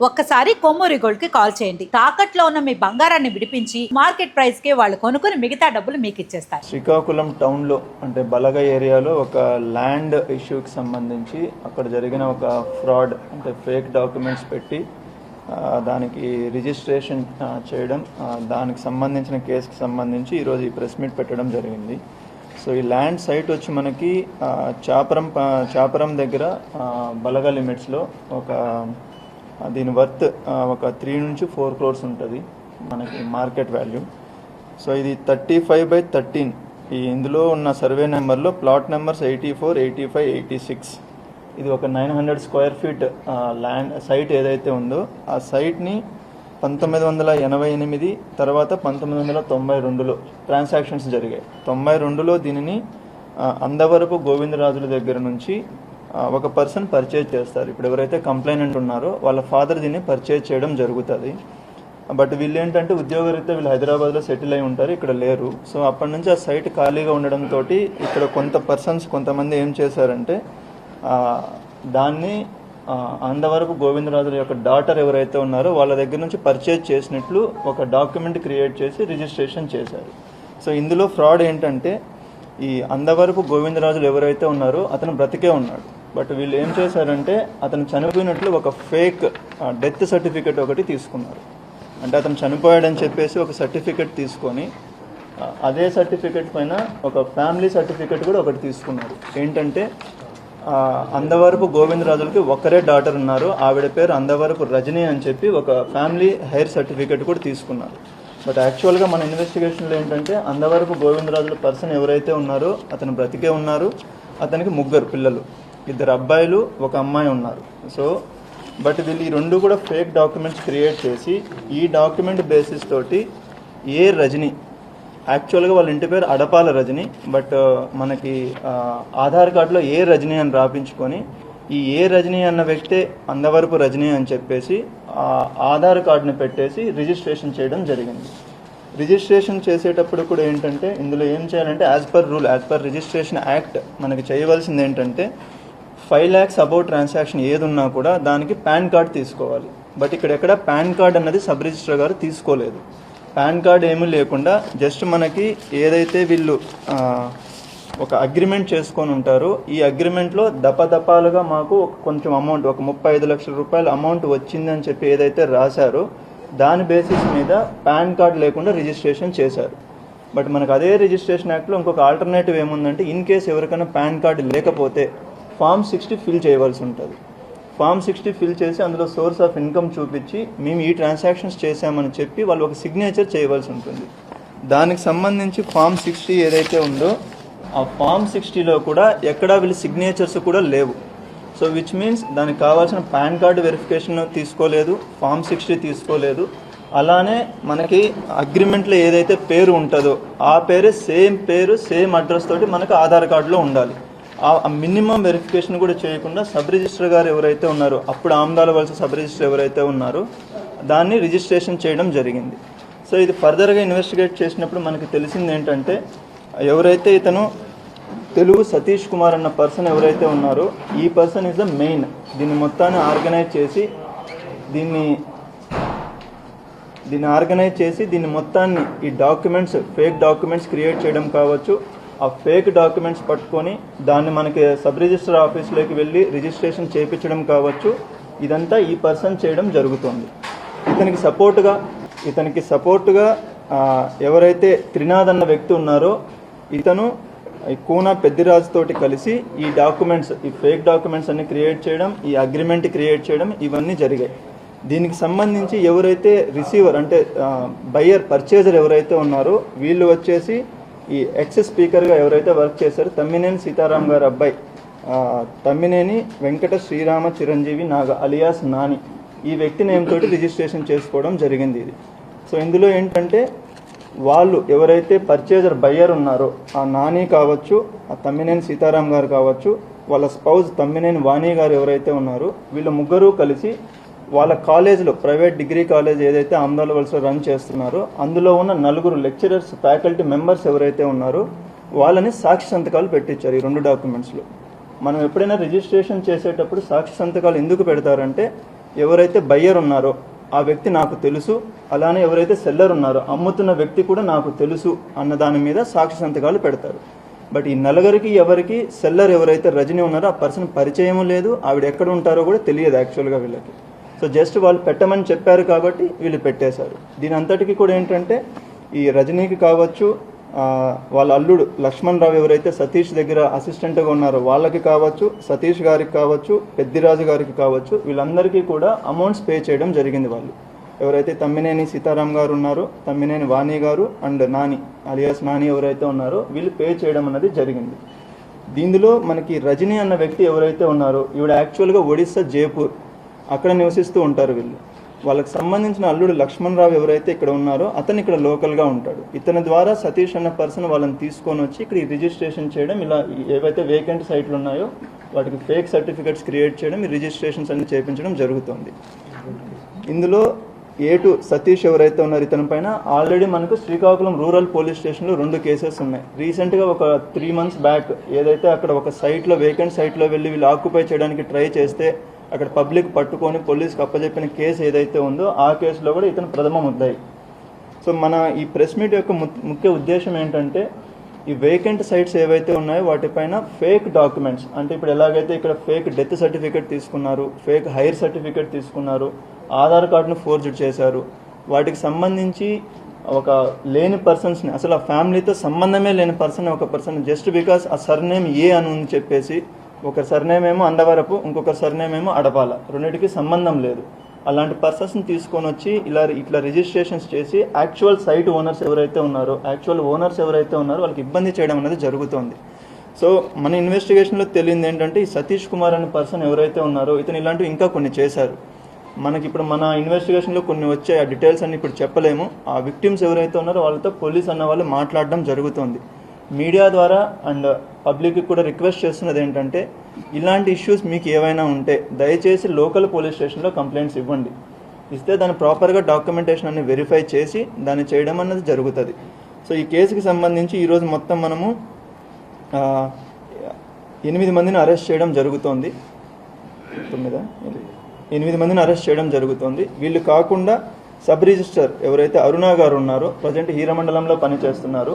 ఒక్కసారి కొమ్మూరి గోల్డ్ కి కాల్ చేయండి. తాకట్లో ఉన్న మీ బంగారాన్ని విడిపించి మార్కెట్ ప్రైస్ కి వాళ్ళు కొనుక్కుని మిగతా డబ్బులు మీకు ఇచ్చేస్తారు. శ్రీకాకుళం టౌన్లో అంటే బలగ ఏరియాలో ఒక ల్యాండ్ ఇష్యూకి సంబంధించి అక్కడ జరిగిన ఒక ఫ్రాడ్ అంటే ఫేక్ డాక్యుమెంట్స్ పెట్టి దానికి రిజిస్ట్రేషన్ చేయడం, దానికి సంబంధించిన కేసుకి సంబంధించి ఈరోజు ఈ ప్రెస్ మీట్ పెట్టడం జరిగింది. సో ఈ ల్యాండ్ సైట్ వచ్చి మనకి చాపరం దగ్గర బలగ లిమిట్స్లో దీని వర్త్ ఒక 3 నుంచి 4 crores ఉంటుంది మనకి మార్కెట్ వాల్యూ. సో ఇది 35/13. ఇందులో ఉన్న సర్వే నెంబర్లో ప్లాట్ నెంబర్స్ 84, 85, 86. ఇది ఒక 900 square feet ల్యాండ్ సైట్ ఏదైతే ఉందో ఆ సైట్ని 1988 తర్వాత 1992లో ట్రాన్సాక్షన్స్ జరిగాయి. 92లో దీనిని అందవరపు గోవిందరాజుల దగ్గర నుంచి ఒక పర్సన్ పర్చేజ్ చేస్తారు. ఇప్పుడు ఎవరైతే కంప్లైనెంట్ ఉన్నారో వాళ్ళ ఫాదర్ దీన్ని పర్చేజ్ చేయడం జరుగుతుంది. బట్ వీళ్ళు ఏంటంటే ఉద్యోగరీత్యా వీళ్ళు హైదరాబాద్లో సెటిల్ అయి ఉంటారు, ఇక్కడ లేరు. సో అప్పటి నుంచి ఆ సైట్ ఖాళీగా ఉండడంతో ఇక్కడ కొంతమంది ఏం చేశారంటే దాన్ని అందవరపు గోవిందరాజుల యొక్క డాటర్ ఎవరైతే ఉన్నారో వాళ్ళ దగ్గర నుంచి పర్చేజ్ చేసినట్లు ఒక డాక్యుమెంట్ క్రియేట్ చేసి రిజిస్ట్రేషన్ చేశారు. సో ఇందులో ఫ్రాడ్ ఏంటంటే ఈ అందవరపు గోవిందరాజులు ఎవరైతే ఉన్నారో అతను బ్రతికే ఉన్నాడు. బట్ వీళ్ళు ఏం చేశారంటే అతను చనిపోయినట్లు ఒక ఫేక్ డెత్ సర్టిఫికేట్ ఒకటి తీసుకున్నారు. అంటే అతను చనిపోయాడని చెప్పేసి ఒక సర్టిఫికేట్ తీసుకొని అదే సర్టిఫికేట్ పైన ఒక ఫ్యామిలీ సర్టిఫికేట్ కూడా ఒకటి తీసుకున్నారు. ఏంటంటే అందవరపు గోవిందరాజులకి ఒక్కరే డాటర్ ఉన్నారు, ఆవిడ పేరు అందవరపు రజనీ అని చెప్పి ఒక ఫ్యామిలీ హెయిర్ సర్టిఫికేట్ కూడా తీసుకున్నారు. బట్ యాక్చువల్గా మన ఇన్వెస్టిగేషన్లో ఏంటంటే అందవరపు గోవిందరాజుల పర్సన్ ఎవరైతే ఉన్నారో అతను బ్రతికే ఉన్నారు. అతనికి 3 పిల్లలు, 2 అబ్బాయిలు 1 అమ్మాయి ఉన్నారు. సో బట్ వీళ్ళు ఈ 2 కూడా ఫేక్ డాక్యుమెంట్స్ క్రియేట్ చేసి ఈ డాక్యుమెంట్ బేసిస్ తోటి ఏ రజని, యాక్చువల్గా వాళ్ళ ఇంటి పేరు అడపాల రజని, బట్ మనకి ఆధార్ కార్డులో ఏ రజని అని రాపించుకొని ఈ ఏ రజని అన్న వ్యక్తే అందవరపు రజని అని చెప్పేసి ఆధార్ కార్డుని పెట్టేసి రిజిస్ట్రేషన్ చేయడం జరిగింది. రిజిస్ట్రేషన్ చేసేటప్పుడు కూడా ఏంటంటే ఇందులో ఏం చేయాలంటే యాజ్ పర్ రిజిస్ట్రేషన్ యాక్ట్ మనకి చేయవలసింది ఏంటంటే 5 lakhs అబౌవ్ ట్రాన్సాక్షన్ ఏది ఉన్నా కూడా దానికి పాన్ కార్డ్ తీసుకోవాలి. బట్ ఇక్కడ ఎక్కడ పాన్ కార్డ్ అన్నది సబ్ రిజిస్ట్రార్ గారు తీసుకోలేదు. పాన్ కార్డ్ ఏమీ లేకుండా జస్ట్ మనకి ఏదైతే వీళ్ళు ఒక అగ్రిమెంట్ చేసుకొని ఉంటారో ఈ అగ్రిమెంట్లో దపదపాలుగా మాకు కొంచెం అమౌంట్ ఒక 35 లక్షల రూపాయల అమౌంట్ వచ్చిందని చెప్పి ఏదైతే రాశారో దాని బేసిస్ మీద పాన్ కార్డ్ లేకుండా రిజిస్ట్రేషన్ చేశారు. బట్ మనకు అదే రిజిస్ట్రేషన్ యాక్ట్లో ఇంకొక ఆల్టర్నేటివ్ ఏముందంటే ఇన్ కేసు ఎవరికైనా పాన్ కార్డు లేకపోతే Form 60 ఫిల్ చేయవలసి ఉంటుంది. Form 60 ఫిల్ చేసి అందులో సోర్స్ ఆఫ్ ఇన్కమ్ చూపించి మేము ఈ ట్రాన్సాక్షన్స్ చేశామని చెప్పి వాళ్ళు ఒక సిగ్నేచర్ చేయవలసి ఉంటుంది. దానికి సంబంధించి Form 60 ఏదైతే ఉందో ఆ Form 60లో కూడా ఎక్కడా వీళ్ళు సిగ్నేచర్స్ కూడా లేవు. సో విచ్ మీన్స్ దానికి కావాల్సిన పాన్ కార్డు వెరిఫికేషన్ తీసుకోలేదు, Form 60 తీసుకోలేదు. అలానే మనకి అగ్రిమెంట్లో ఏదైతే పేరు ఉంటుందో ఆ పేరే సేమ్ అడ్రస్ తోటి మనకు ఆధార్ కార్డులో ఉండాలి. ఆ మినిమం వెరిఫికేషన్ కూడా చేయకుండా సబ్ రిజిస్టర్ గారు ఎవరైతే ఉన్నారో అప్పుడు ఆమ్దాల వలస సబ్ రిజిస్టర్ ఎవరైతే ఉన్నారో దాన్ని రిజిస్ట్రేషన్ చేయడం జరిగింది. సో ఇది ఫర్దర్గా ఇన్వెస్టిగేట్ చేసినప్పుడు మనకి తెలిసింది ఏంటంటే ఎవరైతే ఇతను తెలుగు సతీష్ కుమార్ అన్న పర్సన్ ఎవరైతే ఉన్నారో ఈ పర్సన్ ఈజ్ ద మెయిన్ దీన్ని మొత్తాన్ని ఆర్గనైజ్ చేసి దీన్ని మొత్తాన్ని ఈ డాక్యుమెంట్స్ ఫేక్ డాక్యుమెంట్స్ క్రియేట్ చేయడం కావచ్చు, ఆ ఫేక్ డాక్యుమెంట్స్ పట్టుకొని దాన్ని మనకి సబ్ రిజిస్టర్ ఆఫీస్లోకి వెళ్ళి రిజిస్ట్రేషన్ చేయించడం కావచ్చు, ఇదంతా ఈ పర్సన్ చేయడం జరుగుతుంది. ఇతనికి సపోర్టుగా ఎవరైతే త్రినాథ్ అన్న వ్యక్తి ఉన్నారో ఇతను కూనా పెద్దిరాజు తోటి కలిసి ఈ ఫేక్ డాక్యుమెంట్స్ అన్ని క్రియేట్ చేయడం, ఈ అగ్రిమెంట్ క్రియేట్ చేయడం ఇవన్నీ జరిగాయి. దీనికి సంబంధించి ఎవరైతే రిసీవర్ అంటే పర్చేజర్ ఎవరైతే ఉన్నారో వీళ్ళు వచ్చేసి ఈ ఎక్స్ స్పీకర్గా ఎవరైతే వర్క్ చేశారో తమ్మినేని సీతారాం గారు అబ్బాయి తమ్మినేని వెంకట శ్రీరామ చిరంజీవి నాగ అలియాస్ నాని, ఈ వ్యక్తి నేమ్ తోటి రిజిస్ట్రేషన్ చేసుకోవడం జరిగింది ఇది. సో ఇందులో ఏంటంటే వాళ్ళు ఎవరైతే పర్చేజర్ బయ్యర్ ఉన్నారో ఆ నాని కావచ్చు, ఆ తమ్మినేని సీతారాం గారు కావచ్చు, వాళ్ళ స్పౌజ్ తమ్మినేని వాణి గారు ఎవరైతే ఉన్నారో వీళ్ళు 3 కలిసి వాళ్ళ కాలేజీలో ప్రైవేట్ డిగ్రీ కాలేజ్ ఏదైతే ఆమ్దాల వలసలో రన్ చేస్తున్నారో అందులో ఉన్న 4 లెక్చరర్స్ ఫ్యాకల్టీ మెంబర్స్ ఎవరైతే ఉన్నారో వాళ్ళని సాక్షి సంతకాలు పెట్టించారు ఈ 2 డాక్యుమెంట్స్లో. మనం ఎప్పుడైనా రిజిస్ట్రేషన్ చేసేటప్పుడు సాక్షి సంతకాలు ఎందుకు పెడతారంటే ఎవరైతే బయ్యర్ ఉన్నారో ఆ వ్యక్తి నాకు తెలుసు, అలానే ఎవరైతే సెల్లర్ ఉన్నారో అమ్ముతున్న వ్యక్తి కూడా నాకు తెలుసు అన్న దాని మీద సాక్షి సంతకాలు పెడతారు. బట్ ఈ నలుగురికి ఎవరికి సెల్లర్ ఎవరైతే రజనీ ఉన్నారో ఆ పర్సన్ పరిచయం లేదు, ఆవిడ ఎక్కడ ఉంటారో కూడా తెలియదు యాక్చువల్గా వీళ్ళకి. సో జస్ట్ వాళ్ళు పెట్టమని చెప్పారు కాబట్టి వీళ్ళు పెట్టేశారు. దీని అంతటికి కూడా ఏంటంటే ఈ రజనీకి కావచ్చు, వాళ్ళ అల్లుడు లక్ష్మణ్ రావు ఎవరైతే సతీష్ దగ్గర అసిస్టెంట్గా ఉన్నారో వాళ్ళకి కావచ్చు, సతీష్ గారికి కావచ్చు, పెద్దిరాజు గారికి కావచ్చు, వీళ్ళందరికీ కూడా అమౌంట్స్ పే చేయడం జరిగింది. వాళ్ళు ఎవరైతే తమ్మినేని సీతారాం గారు ఉన్నారో, తమ్మినేని వాణి గారు అండ్ నాని అలియాస్ నాని ఎవరైతే ఉన్నారో వీళ్ళు పే చేయడం అన్నది జరిగింది. దీనిలో మనకి రజనీ అన్న వ్యక్తి ఎవరైతే ఉన్నారో ఈవిడ యాక్చువల్గా ఒడిస్సా జైపూర్ అక్కడ నివసిస్తూ ఉంటారు వీళ్ళు. వాళ్ళకి సంబంధించిన అల్లుడు లక్ష్మణ్ రావు ఎవరైతే ఇక్కడ ఉన్నారో అతను ఇక్కడ లోకల్గా ఉంటాడు. ఇతని ద్వారా సతీష్ అన్న పర్సన్ వాళ్ళని తీసుకొని వచ్చి ఇక్కడ రిజిస్ట్రేషన్ చేయడం, ఇలా ఏవైతే వేకెంట్ సైట్లు ఉన్నాయో వాటికి ఫేక్ సర్టిఫికెట్స్ క్రియేట్ చేయడం, ఈ రిజిస్ట్రేషన్స్ అన్ని చేయించడం జరుగుతుంది. ఇందులో A2 సతీష్ ఎవరైతే ఉన్నారో ఇతని పైన ఆల్రెడీ మనకు శ్రీకాకుళం రూరల్ పోలీస్ స్టేషన్లో 2 కేసెస్ ఉన్నాయి. రీసెంట్గా ఒక 3 months బ్యాక్ ఏదైతే అక్కడ ఒక సైట్లో వేకెంట్ సైట్లో వెళ్ళి వీళ్ళు ఆక్యుపై చేయడానికి ట్రై చేస్తే అక్కడ పబ్లిక్ పట్టుకొని పోలీస్కి అప్పచెప్పిన కేసు ఏదైతే ఉందో ఆ కేసులో కూడా ఇతను ప్రథమ ముద్దాయి. సో మన ఈ ప్రెస్ మీట్ యొక్క ముఖ్య ఉద్దేశం ఏంటంటే ఈ వేకెంట్ సైట్స్ ఏవైతే ఉన్నాయో వాటిపైన ఫేక్ డాక్యుమెంట్స్, అంటే ఇప్పుడు ఎలాగైతే ఇక్కడ ఫేక్ డెత్ సర్టిఫికేట్ తీసుకున్నారు, ఫేక్ హైర్ సర్టిఫికేట్ తీసుకున్నారు, ఆధార్ కార్డును ఫోర్జడ్ చేశారు, వాటికి సంబంధించి ఒక లేని పర్సన్స్ని, అసలు ఆ ఫ్యామిలీతో సంబంధమే లేని ఒక పర్సన్ జస్ట్ బికాస్ ఆ సర్నేమ్ ఏ అని ఉంది చెప్పేసి, ఒక సర్నేమ్ ఏమో అందవరపు, ఇంకొక సర్నేమ్ ఏమో అడపాల, రెండింటికి సంబంధం లేదు. అలాంటి పర్సన్స్ని తీసుకొని వచ్చి ఇట్లా రిజిస్ట్రేషన్స్ చేసి యాక్చువల్ సైట్ ఓనర్స్ ఎవరైతే ఉన్నారో వాళ్ళకి ఇబ్బంది చేయడం అనేది జరుగుతుంది. సో మన ఇన్వెస్టిగేషన్లో తెలియంది ఏంటంటే ఈ సతీష్ కుమార్ అనే పర్సన్ ఎవరైతే ఉన్నారో ఇతను ఇలాంటివి ఇంకా కొన్ని చేశారు. మనకి ఇప్పుడు మన ఇన్వెస్టిగేషన్లో కొన్ని వచ్చే ఆ డీటెయిల్స్ అన్ని ఇప్పుడు చెప్పలేము. ఆ విక్టిమ్స్ ఎవరైతే ఉన్నారో వాళ్ళతో పోలీస్ అన్న వాళ్ళు మాట్లాడడం జరుగుతుంది. మీడియా ద్వారా అండ్ పబ్లిక్కి కూడా రిక్వెస్ట్ చేస్తున్నది ఏంటంటే ఇలాంటి ఇష్యూస్ మీకు ఏవైనా ఉంటే దయచేసి లోకల్ పోలీస్ స్టేషన్లో కంప్లైంట్స్ ఇవ్వండి. ఇస్తే దాన్ని ప్రాపర్గా డాక్యుమెంటేషన్ అన్ని వెరిఫై చేసి దాన్ని చేయడం అన్నది జరుగుతుంది. సో ఈ కేసుకి సంబంధించి ఈరోజు మొత్తం మనము 8 మందిని అరెస్ట్ చేయడం జరుగుతోంది. 8 మందిని అరెస్ట్ చేయడం జరుగుతుంది. వీళ్ళు కాకుండా సబ్ రిజిస్టర్ ఎవరైతే అరుణ గారు ఉన్నారో ప్రజెంట్ హీరమండలంలో పనిచేస్తున్నారు,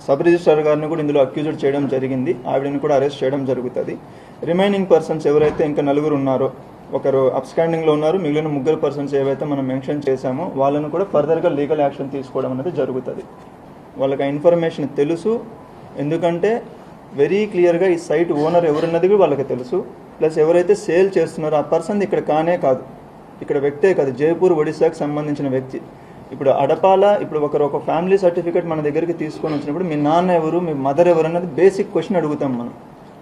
సబ్ రిజిస్టర్ గారిని కూడా ఇందులో అక్యూజ్డ్ చేయడం జరిగింది. ఆవిడని కూడా అరెస్ట్ చేయడం జరుగుతుంది. రిమైనింగ్ పర్సన్స్ ఎవరైతే ఇంకా 4 ఉన్నారో, ఒకరు అబ్స్కాండింగ్లో ఉన్నారు, మిగిలిన 3 పర్సన్స్ ఏవైతే మనం మెన్షన్ చేశామో వాళ్ళను కూడా ఫర్దర్గా లీగల్ యాక్షన్ తీసుకోవడం అనేది జరుగుతుంది. వాళ్ళకి ఆ ఇన్ఫర్మేషన్ తెలుసు, ఎందుకంటే వెరీ క్లియర్గా ఈ సైట్ ఓనర్ ఎవరున్నది కూడా వాళ్ళకి తెలుసు. ప్లస్ ఎవరైతే సేల్ చేస్తున్నారో ఆ పర్సన్ ఇక్కడ కానే కాదు, ఇక్కడ వ్యక్తే కాదు, జైపూర్ ఒడిశాకి సంబంధించిన వ్యక్తి. ఇప్పుడు అడపాల, ఇప్పుడు ఒక ఫ్యామిలీ సర్టిఫికేట్ మన దగ్గరికి తీసుకొని వచ్చినప్పుడు మీ నాన్న ఎవరు, మీ మదర్ ఎవరు అన్నది బేసిక్ క్వశ్చన్ అడుగుతాం మనం.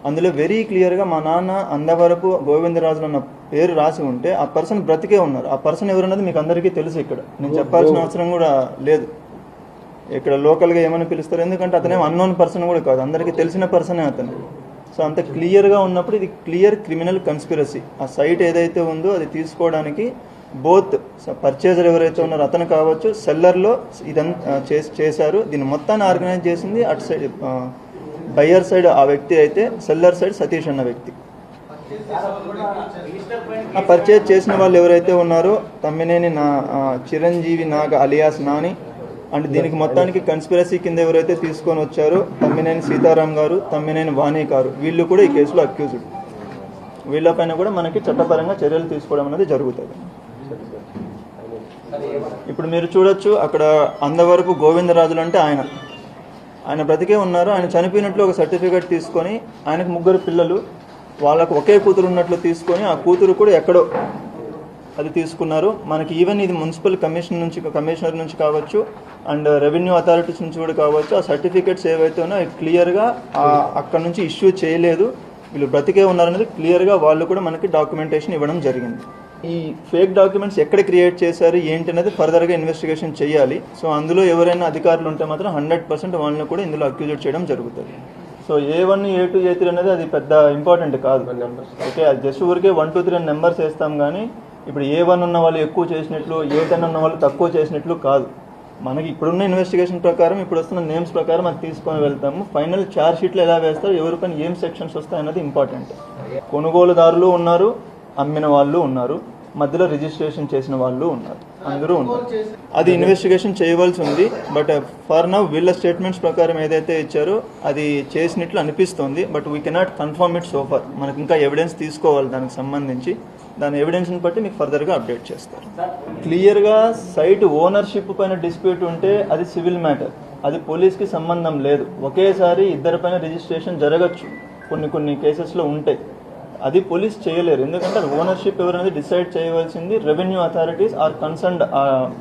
అందులో వెరీ క్లియర్గా మా నాన్న అందవరపు గోవిందరాజులు అన్న పేరు రాసి ఉంటే ఆ పర్సన్ బ్రతికే ఉన్నారు. ఆ పర్సన్ ఎవరన్నది మీకు అందరికీ తెలుసు. ఇక్కడ నేను చెప్పాల్సిన అవసరం కూడా లేదు. ఇక్కడ లోకల్గా ఏమని పిలుస్తారు, ఎందుకంటే అతనేం అన్నోన్ పర్సన్ కూడా కాదు, అందరికీ తెలిసిన పర్సనే అతను. సో అంత క్లియర్గా ఉన్నప్పుడు ఇది క్లియర్ క్రిమినల్ కన్స్పిరసీ. ఆ సైట్ ఏదైతే ఉందో అది తీసుకోవడానికి బోత్ పర్చేజర్ ఎవరైతే ఉన్నారో అతను కావచ్చు, సెల్లర్లో ఇదంతా చేశారు. దీన్ని మొత్తాన్ని ఆర్గనైజ్ చేసింది అటు సైడ్ బయ్యర్ సైడ్ ఆ వ్యక్తి అయితే, సెల్లర్ సైడ్ సతీష్ అన్న వ్యక్తి. ఆ పర్చేజ్ చేసిన వాళ్ళు ఎవరైతే ఉన్నారో తమ్మినేని చిరంజీవి నాగ అలియాస్ నాని అండ్ దీనికి మొత్తానికి కన్స్పిరసీ కింద ఎవరైతే తీసుకొని వచ్చారో తమ్మినేని సీతారాం గారు, తమ్మినేని వాణి గారు, వీళ్ళు కూడా ఈ కేసులో అక్యూజ్డ్. వీళ్ళపైన కూడా మనకి చట్టపరంగా చర్యలు తీసుకోవడం అనేది జరుగుతుంది. ఇప్పుడు మీరు చూడొచ్చు అక్కడ అందవరపు గోవిందరాజులు అంటే ఆయన బ్రతికే ఉన్నారు. ఆయన చనిపోయినట్లు ఒక సర్టిఫికేట్ తీసుకొని ఆయనకు 3 పిల్లలు, వాళ్ళకు ఒకే కూతురు ఉన్నట్లు తీసుకొని ఆ కూతురు కూడా ఎక్కడో అది తీసుకున్నారు. మనకి ఈవెన్ ఇది మున్సిపల్ కమిషనర్ నుంచి కావచ్చు అండ్ రెవెన్యూ అథారిటీస్ నుంచి కూడా కావచ్చు, ఆ సర్టిఫికేట్స్ ఏవైతే ఉన్నాయో క్లియర్గా అక్కడ నుంచి ఇష్యూ చేయలేదు, వీళ్ళు బ్రతికే ఉన్నారనేది క్లియర్గా వాళ్ళు కూడా మనకి డాక్యుమెంటేషన్ ఇవ్వడం జరిగింది. ఈ ఫేక్ డాక్యుమెంట్స్ ఎక్కడ క్రియేట్ చేశారు ఏంటి అనేది ఫర్దర్గా ఇన్వెస్టిగేషన్ చేయాలి. సో అందులో ఎవరైనా అధికారులు ఉంటే మాత్రం 100% వాళ్ళని కూడా ఇందులో అక్యూజెట్ చేయడం జరుగుతుంది. సో A1, A2, A3 అనేది అది పెద్ద ఇంపార్టెంట్ కాదు. ఓకే, అది జస్ట్ ఊరికే 1, 2, 3 నెంబర్స్ వేస్తాం కానీ ఇప్పుడు A1 ఉన్న వాళ్ళు ఎక్కువ చేసినట్లు, A10 ఉన్న వాళ్ళు తక్కువ చేసినట్లు కాదు. మనకి ఇప్పుడున్న ఇన్వెస్టిగేషన్ ప్రకారం, ఇప్పుడు వస్తున్న నేమ్స్ ప్రకారం అది తీసుకొని వెళ్తాము. ఫైనల్ ఛార్జ్ షీట్లో ఎలా వేస్తారు, ఎవరిపైన ఏం సెక్షన్స్ వస్తాయన్నది ఇంపార్టెంట్. కొనుగోలుదారులు ఉన్నారు, అమ్మిన వాళ్ళు ఉన్నారు, మధ్యలో రిజిస్ట్రేషన్ చేసిన వాళ్ళు ఉన్నారు, అందరూ ఉన్నారు. అది ఇన్వెస్టిగేషన్ చేయవలసి ఉంది. బట్ ఫర్ నౌ వీళ్ళ స్టేట్మెంట్స్ ప్రకారం ఏదైతే ఇచ్చారో అది చేసినట్లు అనిపిస్తోంది. But we cannot confirm it so for. మనకి ఇంకా ఎవిడెన్స్ తీసుకోవాలి దానికి సంబంధించి. దాని ఎవిడెన్స్ని బట్టి మీకు ఫర్దర్గా అప్డేట్ చేస్తారు. క్లియర్గా సైట్ ఓనర్షిప్ పైన డిస్ప్యూట్ ఉంటే అది సివిల్ మ్యాటర్, అది పోలీస్కి సంబంధం లేదు. ఒకేసారి ఇద్దరి పైన రిజిస్ట్రేషన్ జరగచ్చు, కొన్ని కేసెస్లో ఉంటాయి. అది పోలీస్ చేయలేరు, ఎందుకంటే అది ఓనర్షిప్ ఎవరనేది డిసైడ్ చేయవలసింది revenue authorities or concerned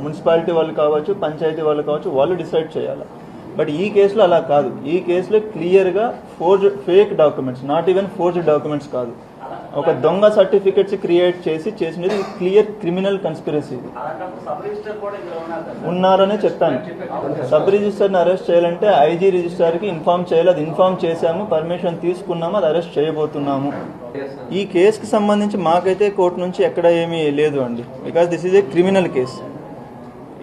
municipality వాళ్ళు కావచ్చు, పంచాయతీ వాళ్ళు కావచ్చు, వాళ్ళు డిసైడ్ చేయాలి. బట్ ఈ కేసులో అలా కాదు. ఈ కేసులో క్లియర్గా fake documents, not even forged documents కాదు, ఒక దొంగ సర్టిఫికెట్స్ క్రియేట్ చేసినది క్లియర్ క్రిమినల్ కన్స్పిరసీ. ఉన్నారనే చెప్పాను. సబ్ రిజిస్టర్ని అరెస్ట్ చేయాలంటే ఐజీ రిజిస్టర్కి ఇన్ఫార్మ్ చేయాలి. అది ఇన్ఫార్మ్ చేశాము, పర్మిషన్ తీసుకున్నాము, అది అరెస్ట్ చేయబోతున్నాము. ఈ కేసుకి సంబంధించి మాకైతే కోర్టు నుంచి ఎక్కడ ఏమీ లేదు అండి, because this is a criminal case.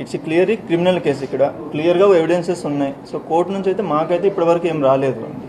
It's clearly criminal case. ఇక్కడ క్లియర్గా ఎవిడెన్సెస్ ఉన్నాయి. సో కోర్టు నుంచి అయితే మాకైతే ఇప్పటివరకు ఏం రాలేదు అండి.